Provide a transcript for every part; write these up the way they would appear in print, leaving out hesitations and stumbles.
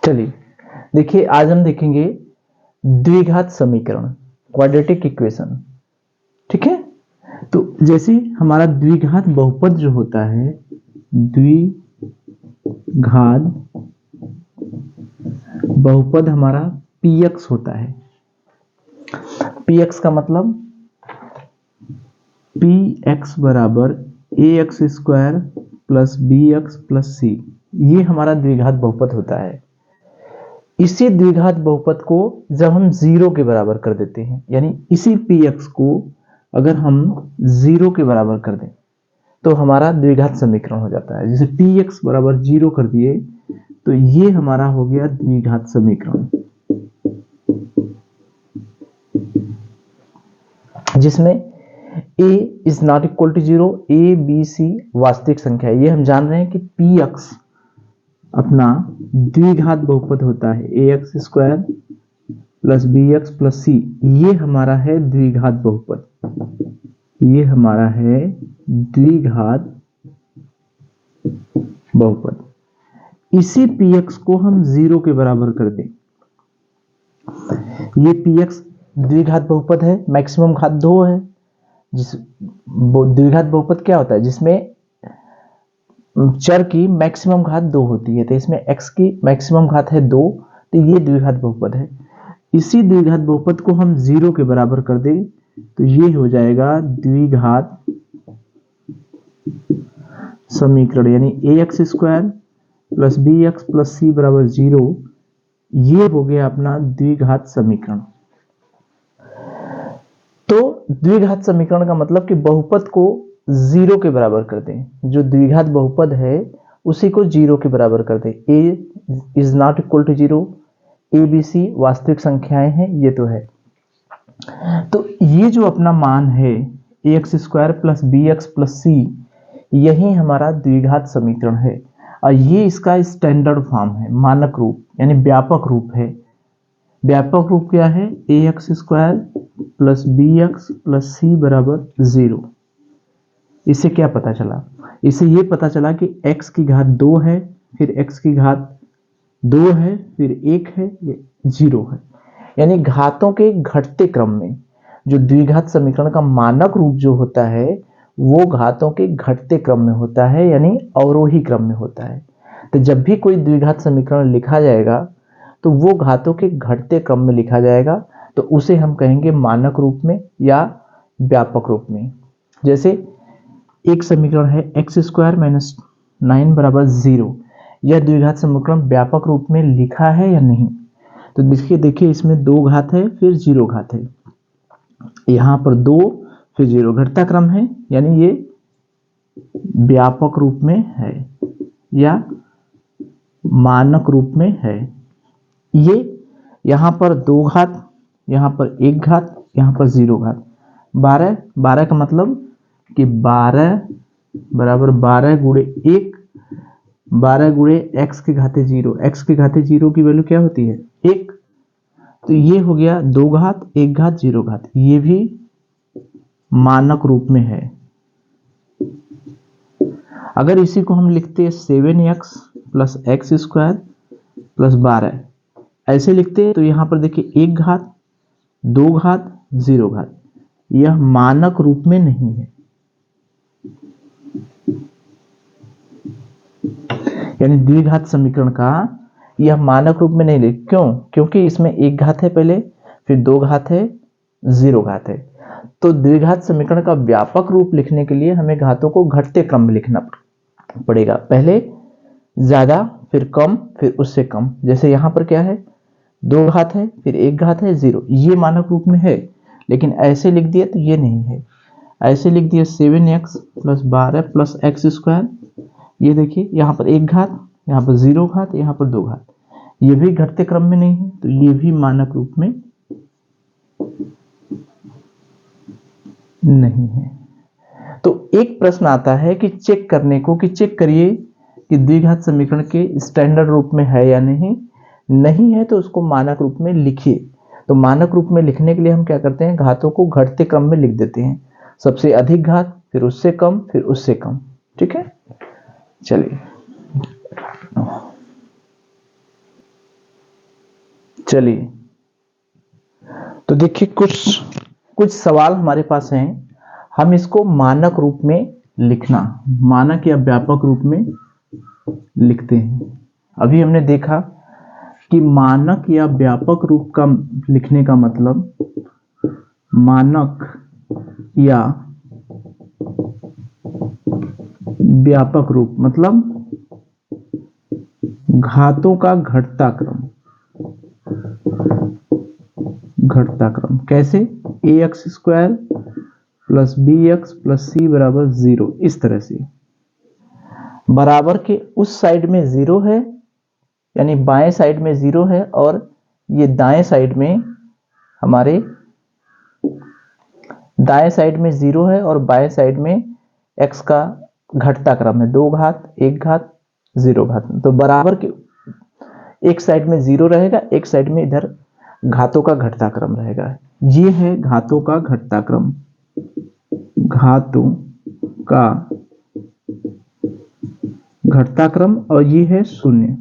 चलिए देखिए, आज हम देखेंगे द्विघात समीकरण, क्वाड्रेटिक इक्वेशन। ठीक है, तो जैसे हमारा द्विघात बहुपद जो होता है, द्विघात बहुपद हमारा px होता है। px का मतलब px बराबर ax square plus bx plus c, ये हमारा द्विघात बहुपद होता है। इसी द्विघात बहुपद को जब हम जीरो के बराबर कर देते हैं, यानी इसी px को अगर हम जीरो के बराबर कर दें तो हमारा द्विघात समीकरण हो जाता है। जैसे px बराबर जीरो कर दिए तो ये हमारा हो गया द्विघात समीकरण, जिसमें a is not equal to zero, a b c वास्तविक संख्या है। ये हम जान रहे हैं कि px अपना द्विघात बहुपद होता है ax square plus bx plus c, ये हमारा है द्विघात बहुपद, ये हमारा है द्विघात बहुपद। इसी px को हम जीरो के बराबर कर दें, ये px द्विघात बहुपद है, मैक्सिमम घात 2 है। जिस द्विघात बहुपद क्या होता है, जिसमें चर की मैक्सिमम घात 2 होती है, तो इसमें x की मैक्सिमम घात है 2, तो ये द्विघात बहुपद है। इसी द्विघात बहुपद को हम जीरो के बराबर कर दें तो ये हो जाएगा द्विघात समीकरण, यानी ax square plus bx plus c बराबर जीरो, ये हो गया अपना द्विघात समीकरण। तो द्विघात समीकरण का मतलब कि बहुपद को जीरो के बराबर कर दें, जो द्विघात बहुपद है उसी को जीरो के बराबर कर दें। a is not equal to zero, a b c वास्तविक संख्याएं हैं, ये तो है। तो ये जो अपना मान है ax square plus bx plus c, यही हमारा द्विघात समीकरण है। और ये इसका स्टैंडर्ड फॉर्म है, मानक रूप, यानी व्यापक रूप है। व्यापक रूप क्या है, ax square plus bx plus c बराबर जीरो। इससे क्या पता चला, इससे ये पता चला कि x की घात 2 है, फिर x की घात 2 है, फिर 1 है, ये 0 है। यानी घातों के घटते क्रम में जो द्विघात समीकरण का मानक रूप जो होता है वो घातों के घटते क्रम में होता है, यानी अवरोही क्रम में होता है। तो जब भी कोई द्विघात समीकरण लिखा जाएगा तो वो घातों के घटते क्रम में लिखा जाएगा, तो उसे हम कहेंगे मानक रूप में या व्यापक रूप में। जैसे एक समीकरण है x स्क्वायर माइनस 9 बराबर 0, यह द्विघात समीकरण व्यापक रूप में लिखा है या नहीं। तो देखिए इसमें 2 घात है, फिर 0 घात है, यहां पर 2 फिर 0, घटता क्रम है, यानी ये व्यापक रूप में है या मानक रूप में है। ये यहां पर 2 घात, यहां पर 1 घात, यहां पर 0 घात, 12 का मतलब कि 12 बराबर 12 गुणे 1, 12 गुणे x की घाते 0, x की घाते 0 की वैल्यू क्या होती है 1, तो ये हो गया 2 घात 1 घात 0 घात, ये भी मानक रूप में है। अगर इसी को हम लिखते 7x plus x square plus 12, ऐसे लिखते तो यहां पर देखिए 1 घात 2 घात 0 घात, यह मानक रूप में नहीं है, यानी द्विघात समीकरण का यह मानक रूप में नहीं लिख। क्यों? क्योंकि इसमें 1 घात है पहले, फिर 2 घात है, 0 घात है। तो द्विघात समीकरण का व्यापक रूप लिखने के लिए हमें घातों को घटते क्रम में लिखना पड़ेगा, पहले ज्यादा फिर कम फिर उससे कम। जैसे यहां पर क्या है 2 घात है, फिर 1 घात है 0, ये मानक रूप में है। लेकिन ऐसे लिख दिया तो ये नहीं है, ऐसे लिख दिया 7x plus 12 plus x square, ये देखिए यहां पर 1 घात, यहां पर 0 घात, यहां पर 2 घात, ये भी घटते क्रम में नहीं है, तो ये भी मानक रूप में नहीं है। तो एक प्रश्न आता है कि चेक करने को, कि चेक करिए कि द्विघात समीकरण के स्टैंडर्ड रूप में है या नहीं, नहीं है तो उसको मानक रूप में लिखिए। तो मानक रूप में लिखने के लिए हम क्या करते हैं, घातों को घटते क्रम में लिख देते हैं, सबसे अधिक घात, फिर उससे कम, फिर उससे कम। ठीक है, चलिए चलिए तो देखिए कुछ सवाल हमारे पास हैं, हम इसको मानक रूप में लिखना, मानक या व्यापक रूप में लिखते हैं। अभी हमने देखा कि मानक या व्यापक रूप का लिखने का मतलब, मानक या व्यापक रूप मतलब घातों का घटता क्रम। कैसे? ax square plus bx plus c बराबर 0, इस तरह से। बराबर के उस साइड में 0 है, यानी बाएं साइड में 0 है, और ये दाएं साइड में हमारे दाएं साइड में 0 है और बाएं साइड में x का घटता क्रम है, 2 घात 1 घात 0 घात। तो बराबर के एक साइड में 0 रहेगा, एक साइड में इधर घातों का घटता क्रम रहेगा। ये है घातों का घटता क्रम, घातों का घटता क्रम, और ये है 0।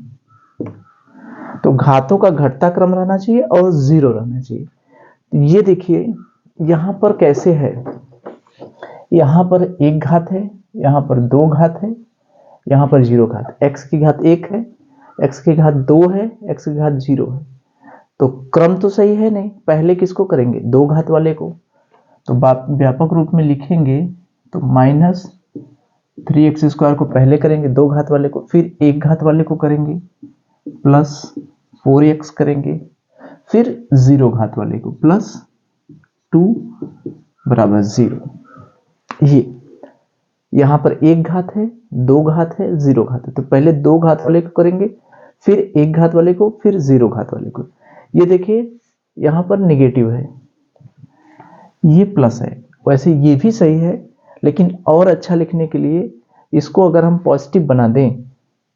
तो घातों का घटता क्रम रहना चाहिए और 0 रहना चाहिए। तो ये देखिए यहां पर कैसे है, यहां पर 1 घात है, यहां पर 2 घात है, यहां पर 0 घात, x की घात 1 है, x की घात 2 है, x की घात 0 है। तो क्रम तो सही है नहीं, पहले किसको करेंगे? 2 घात वाले को। तो व्यापक रूप में लिखेंगे तो माइनस 3x स्क्वायर को पहले करेंगे 2 घात वाले को, फिर 1 घात वाले को करेंगे, प्लस 4x करेंगे, फिर 0 घात वाले को, प्लस 2 बराबर 0। ये यहां पर 1 घात है, 2 घात है, 0 घात है। तो पहले 2 घात वाले को करेंगे, फिर 1 घात वाले को, फिर 0 घात वाले को। ये देखिए यहां पर निगेटिव है, ये प्लस है। वैसे ये भी सही है, लेकिन और अच्छा लिखने के लिए इसको अगर हम पॉजिटिव बना दें,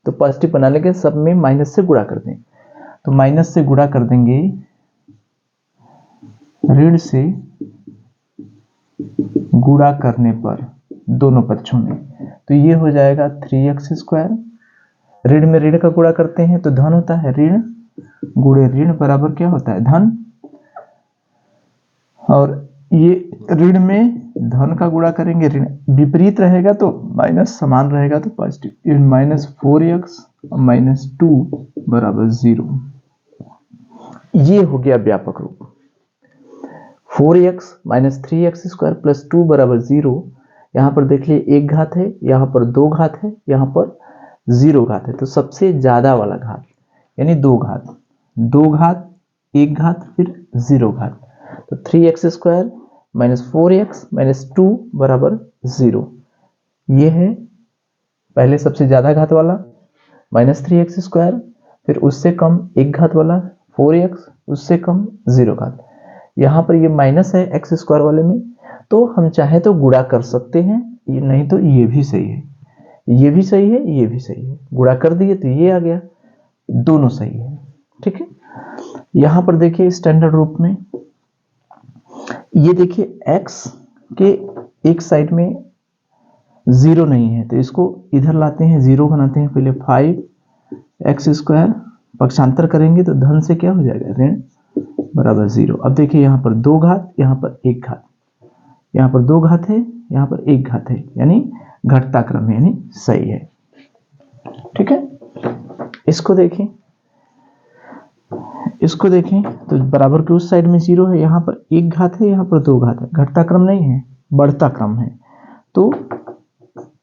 तो पॉजिटिव बनाने के सब में माइनस से गुणा कर दें। तो माइनस से गुणा कर देंगे, ऋण से गुणा करने पर दोनों पक्षों में, तो ये हो जाएगा 3x स्क्वायर। ऋण में ऋण का गुणा करते हैं तो धन होता है, ऋण गुणे ऋण बराबर क्या होता है? धन। और ये ऋण में धन का गुणा करेंगे, ऋण विपरीत रहेगा तो माइनस, समान रहेगा तो पॉजिटिव। ये माइनस 4x माइनस 2 बराबर 0। ये हो गया व्यापक रूप। 4x minus 3x square plus 2 बराबर 0। यहां पर देख लिए 1 घात है, यहां पर 2 घात है, यहां पर 0 घात है। तो सबसे ज्यादा वाला घात यानी 2 घात, 2 घात 1 घात फिर 0 घात। तो 3x square minus 4x minus 2 बराबर 0। ये है पहले सबसे ज्यादा घात वाला माइनस 3x स्क्वायर, फिर उससे कम 1 घात वाला 4x, उससे कम 0 घात। यहाँ पर ये माइनस है x स्क्वायर वाले में, तो हम चाहे तो गुणा कर सकते हैं, ये नहीं तो ये भी सही है, ये भी सही है, ये भी सही है। गुणा कर दिए तो ये आ गया, दोनों सही है। ठीक है, यहां पर देखिए स्टैंडर्ड रूप में, ये देखिए x के एक साइड में 0 नहीं है, तो इसको इधर लाते हैं, 0 बनाते हैं। पहले 5x स्क्वायर पक्षांतर करेंगे तो धन से क्या हो जाएगा? ऋण बराबर 0। अब देखिए यहाँ पर 2 घात, यहाँ पर 1 घात, यहाँ पर 2 घात है, यहाँ पर 1 घात है, यानी घटता क्रम है, यानी सही है। ठीक है, इसको देखें, इसको देखें तो बराबर के उस साइड में 0 है, यहाँ पर 1 घात है, यहाँ पर 2 घात है, घटता क्रम नहीं है, बढ़ता क्रम है। तो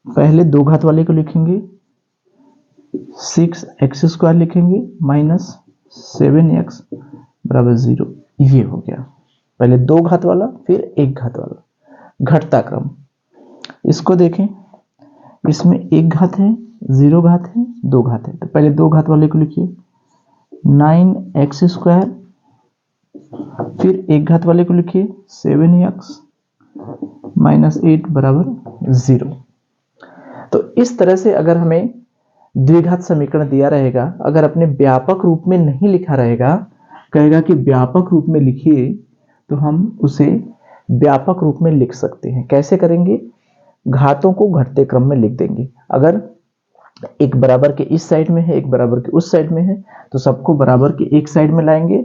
पहले 2 घात वाले को लिखेंगे, 6x स्क्वायर लिखेंगे माइनस 7x बराबर 0। ये हो गया पहले 2 घात वाला, फिर 1 घात वाला, घटता क्रम। इसको देखें, इसमें 1 घात है, 0 घात है, 2 घात है। तो पहले 2 घात वाले को लिखिए 9x स्क्वायर, फिर 1 घात वाले को लिखिए 7x माइनस 8 बराबर 0। तो इस तरह से अगर हमें द्विघात समीकरण दिया रहेगा, अगर अपने व्यापक रूप में नहीं लिखा रहेगा, कहेगा कि व्यापक रूप में लिखिए, तो हम उसे व्यापक रूप में लिख सकते हैं। कैसे करेंगे? घातों को घटते क्रम में लिख देंगे। अगर एक बराबर के इस साइड में है, एक बराबर के उस साइड में है, तो सबको बराबर के एक साइड में लाएंगे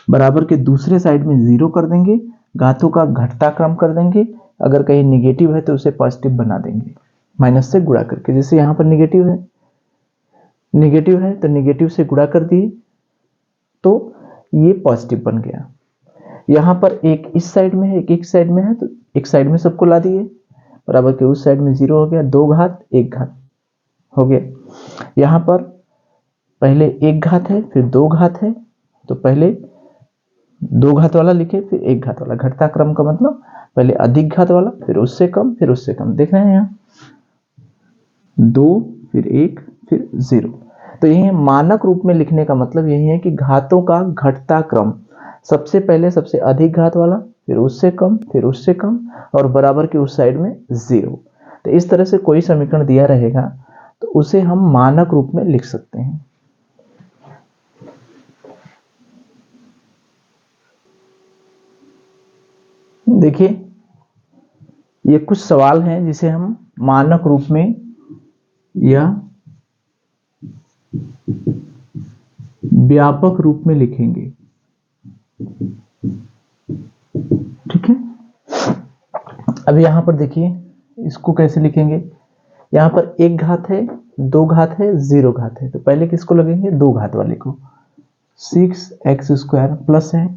बराबर के दूसरे साइड में 0 कर देंगे, घातों का घटता क्रम कर देंगे, अगर कहीं निगेटिव है तो उसे पॉजिटिव बना देंगे माइनस से गुणा करके। जैसे यहाँ पर निगेटिव है तो निगेटिव से गुणा कर दिए तो ये पॉजिटिव बन गया। यहाँ पर एक इस साइड में है, एक साइड में है, तो एक साइड में सबको ला दिए, बराबर के उस साइड में 0 हो गया, 2 घात 1 घात हो गया। यहाँ पर पहले 1 घात है फिर 2 घात है, तो पहले 2 घात वाला लिखे फिर 1 घात वाला। घटता क्रम का मतलब पहले अधिक घात वाला फिर उससे कम फिर उससे कम। देख रहे हैं यहाँ 2 फिर 1 फिर 0। तो यही मानक रूप में लिखने का मतलब यही है कि घातों का घटता क्रम सबसे पहले सबसे अधिक घात वाला फिर उससे कम और बराबर के उस साइड में 0। तो इस तरह से कोई समीकरण दिया रहेगा तो उसे हम मानक रूप में लिख सकते हैं। देखिए ये कुछ सवाल हैं जिसे हम मानक रूप में या व्यापक रूप में लिखेंगे, ठीक है। अब यहां पर देखिए इसको कैसे लिखेंगे। यहां पर 1 घात है 2 घात है 0 घात है, तो पहले किसको लगेंगे 2 घात वाले को। 6x² प्लस है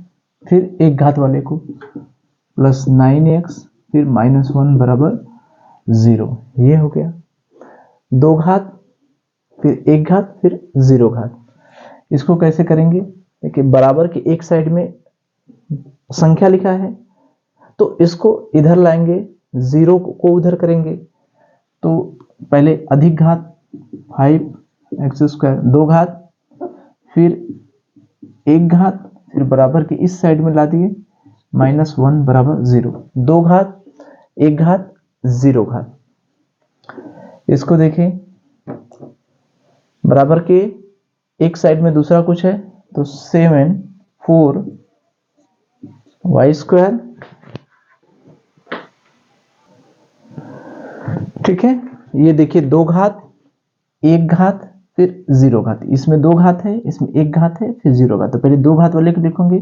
फिर 1 घात वाले को प्लस 9x फिर -1 बराबर 0। ये हो गया 2 घात फिर 1 घात फिर 0 घात। इसको कैसे करेंगे, देखिए बराबर के एक साइड में संख्या लिखा है तो इसको इधर लाएंगे, 0 को उधर करेंगे, तो पहले अधिक घात 5x² 2 घात फिर 1 घात फिर बराबर के इस साइड में ला दिए -1 बराबर 0। 2 घात 1 घात 0 घात। इसको देखें बराबर के एक साइड में दूसरा कुछ है तो 7 4y², ठीक है। ये देखिए 2 घात 1 घात फिर 0 घात। इसमें 2 घात है इसमें 1 घात है फिर 0 घात। तो पहले 2 घात वाले को लिखेंगे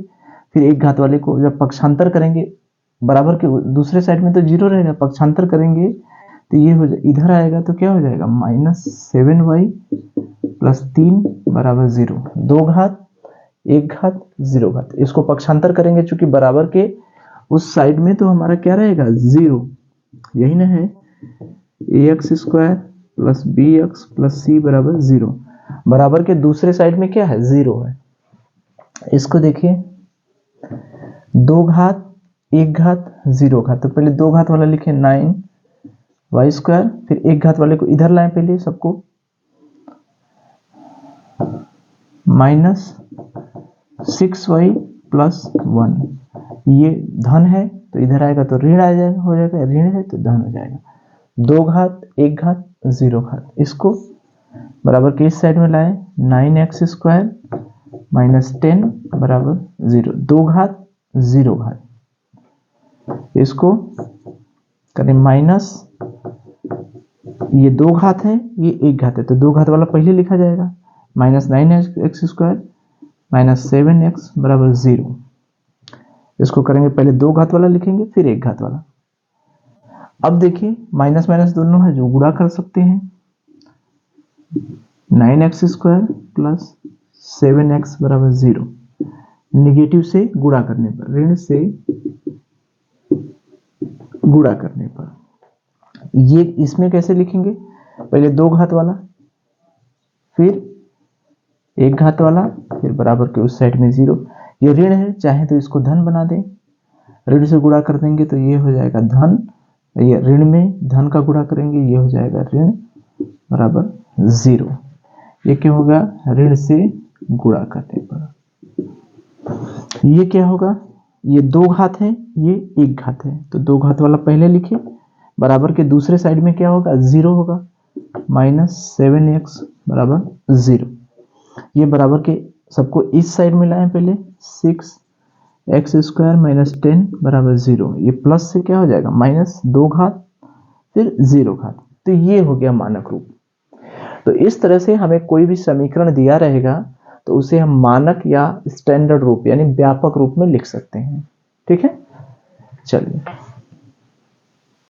फिर 1 घात वाले को। जब पक्षांतर करेंगे बराबर के दूसरे साइड में तो 0 रहेगा, पक्षांतर करेंगे तो ये हो जाए इधर आएगा तो क्या हो जाएगा -7y प्लस 3 बराबर 0। 2 घात 1 घात 0 घात। इसको पक्षांतर करेंगे चूंकि बराबर के उस साइड में तो हमारा क्या रहेगा 0, यही ना है ax² plus bx plus c बराबर 0। बराबर के दूसरे साइड में क्या है 0 है। इसको देखिए 2 घात 1 घात 0 घात। तो पहले 2 घात वाला लिखे 9y² फिर 1 घात वाले को इधर लाएं पहले सबको -6y प्लस 1। ये धन है तो इधर आएगा तो ऋण आ जाएगा, हो जाएगा, ऋण है तो धन हो जाएगा। 2 घात 1 घात 0 घात। इसको बराबर के इस साइड में लाए 9x² माइनस 10 बराबर 0। 2 घात 0 घात। इसको करें माइनस, ये 2 घात है ये 1 घात है तो 2 घात वाला पहले लिखा जाएगा -9x² माइनस 7x बराबर 0। इसको करेंगे पहले 2 घात वाला लिखेंगे फिर 1 घात वाला। अब देखिए माइनस माइनस दोनों है जो गुणा कर सकते हैं। 9x² प्लस 7x बराबर 0। निगेटिव से गुणा करने पर, ऋण से गुणा करने पर ये इसमें कैसे लिखेंगे, पहले 2 घात वाला फिर 1 घात वाला फिर बराबर के उस साइड में 0। ये ऋण है चाहे तो इसको धन बना दें, ऋण से गुणा कर देंगे तो ये हो जाएगा धन, ये ऋण में धन का गुणा करेंगे ये हो जाएगा ऋण बराबर 0। ये क्या होगा ऋण से गुणा करने पर। ये क्या होगा, ये 2 घात है ये 1 घात है तो 2 घात वाला पहले लिखे, बराबर के दूसरे साइड में क्या होगा 0 होगा -7x बराबर 0। ये बराबर के सबको इस साइड में लाएं पहले 6x² माइनस 10 बराबर 0। ये प्लस से क्या हो जाएगा -2 घात फिर 0 घात। तो ये हो गया मानक रूप। तो इस तरह से हमें कोई भी समीकरण दिया रहेगा तो उसे हम मानक या स्टैंडर्ड रूप यानी व्यापक रूप में लिख सकते हैं। ठीक है, चलिए।